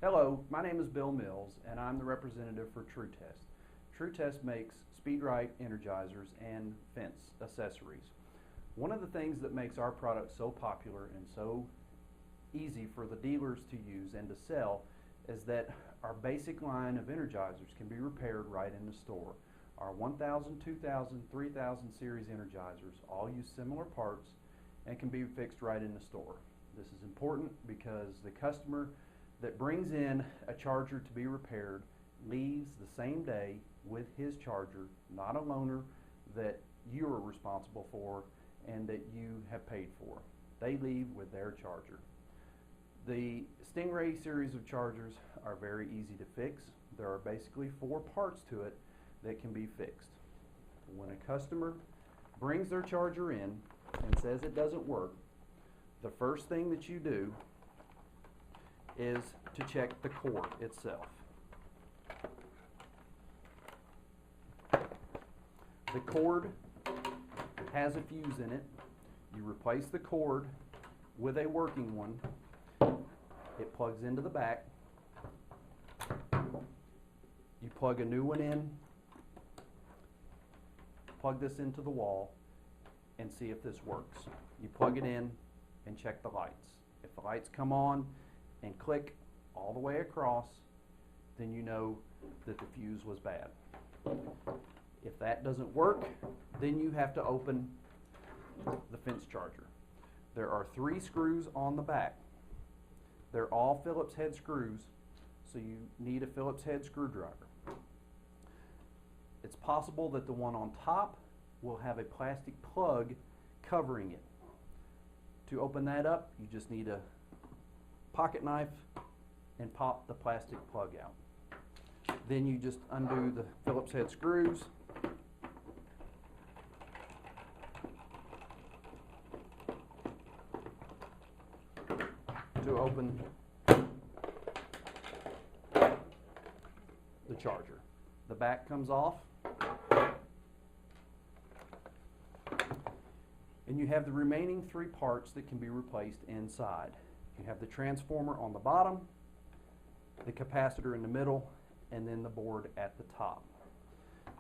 Hello, my name is Bill Mills and I'm the representative for TrueTest. TrueTest makes Speedrite energizers and fence accessories. One of the things that makes our product so popular and so easy for the dealers to use and to sell is that our basic line of energizers can be repaired right in the store. Our 1000, 2000, 3000 series energizers all use similar parts and can be fixed right in the store. This is important because the customer that brings in a charger to be repaired leaves the same day with his charger, not a loaner that you are responsible for and that you have paid for. They leave with their charger. The Stingray series of chargers are very easy to fix. There are basically 4 parts to it that can be fixed. When a customer brings their charger in and says it doesn't work, the first thing that you do is to check the cord itself. The cord has a fuse in it. You replace the cord with a working one. It plugs into the back. You plug a new one in, plug this into the wall, and see if this works. You plug it in and check the lights. If the lights come on and click all the way across, then you know that the fuse was bad. If that doesn't work, then you have to open the fence charger. There are 3 screws on the back. They're all Phillips head screws, so you need a Phillips head screwdriver. It's possible that the one on top will have a plastic plug covering it. To open that up, you just need a pocket knife and pop the plastic plug out. Then you just undo the Phillips head screws. To open the charger. The back comes off, and you have the remaining 3 parts that can be replaced inside. You have the transformer on the bottom, the capacitor in the middle, and then the board at the top.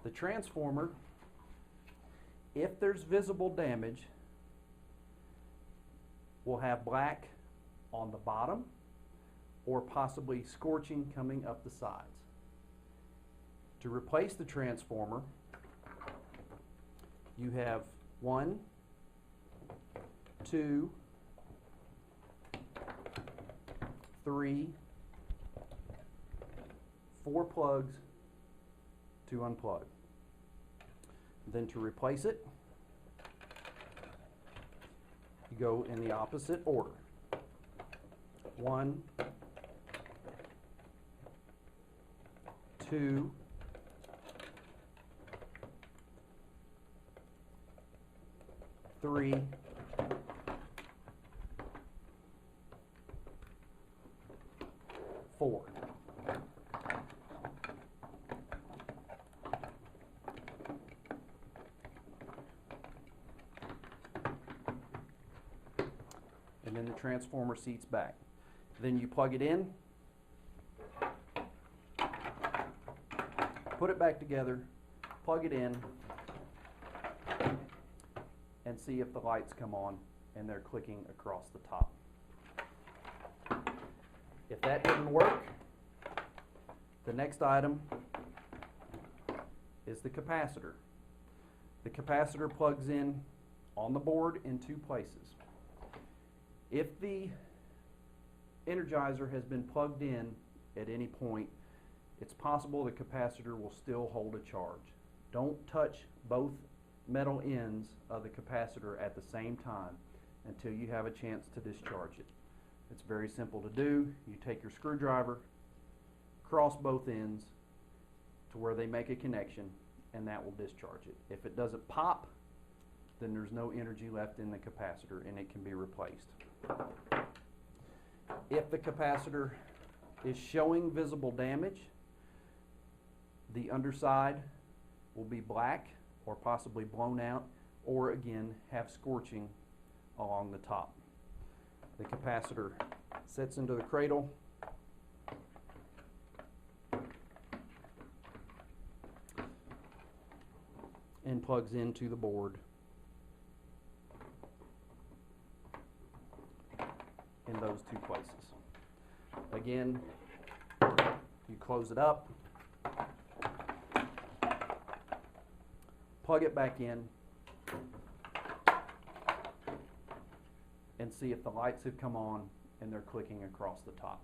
The transformer, if there's visible damage, will have black on the bottom or possibly scorching coming up the sides. To replace the transformer, you have 1, 2, 3, 4 plugs to unplug. Then to replace it, you go in the opposite order. 1, 2, 3, 4. And then the transformer seats back. Then you plug it in, put it back together, plug it in, and see if the lights come on and they're clicking across the top. If that didn't work, the next item is the capacitor. The capacitor plugs in on the board in 2 places. If the energizer has been plugged in at any point, it's possible the capacitor will still hold a charge. Don't touch both metal ends of the capacitor at the same time until you have a chance to discharge it. It's very simple to do. You take your screwdriver, cross both ends to where they make a connection, and that will discharge it. If it doesn't pop, then there's no energy left in the capacitor and it can be replaced. If the capacitor is showing visible damage, the underside will be black or possibly blown out, or again have scorching along the top. The capacitor sets into the cradle and plugs into the board in those two places. Again, you close it up, plug it back in, and see if the lights have come on and they're clicking across the top.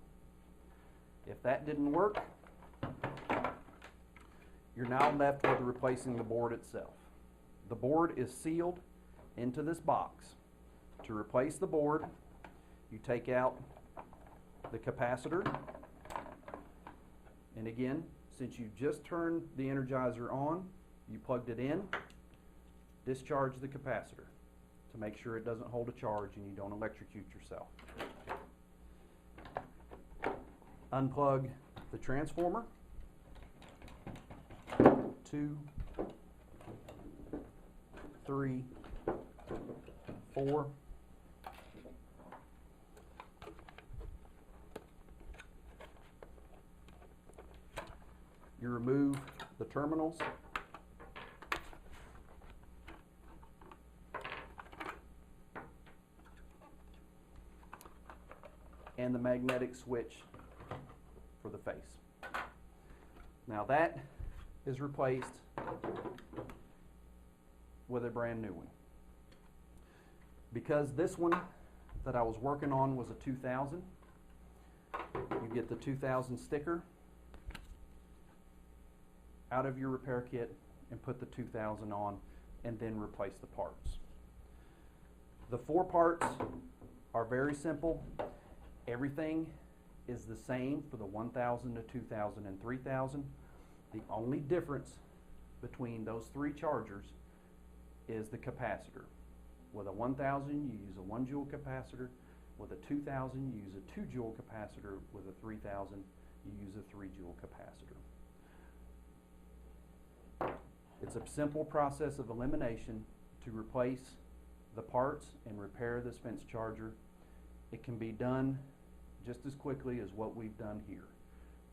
If that didn't work, you're now left with replacing the board itself. The board is sealed into this box. To replace the board, you take out the capacitor, and again, since you just turned the Energizer on, you plugged it in, discharge the capacitor to make sure it doesn't hold a charge and you don't electrocute yourself. Unplug the transformer, 2, 3, 4. You remove the terminals. And the magnetic switch for the face. Now that is replaced with a brand new one. Because this one that I was working on was a 2000, you get the 2000 sticker out of your repair kit and put the 2000 on and then replace the parts. The 4 parts are very simple. Everything is the same for the 1000 to 2000 and 3000. The only difference between those 3 chargers is the capacitor. With a 1000 you use a 1 joule capacitor. With a 2000 you use a 2 joule capacitor. With a 3000 you use a 3 joule capacitor. It's a simple process of elimination to replace the parts and repair this fence charger. It can be done just as quickly as what we've done here.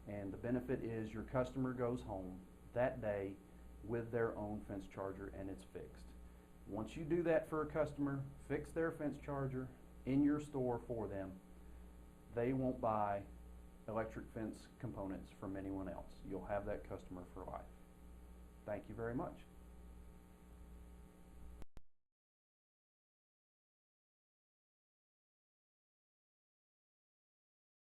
And the benefit is your customer goes home that day with their own fence charger and it's fixed. Once you do that for a customer, fix their fence charger in your store for them, they won't buy electric fence components from anyone else. You'll have that customer for life. Thank you very much.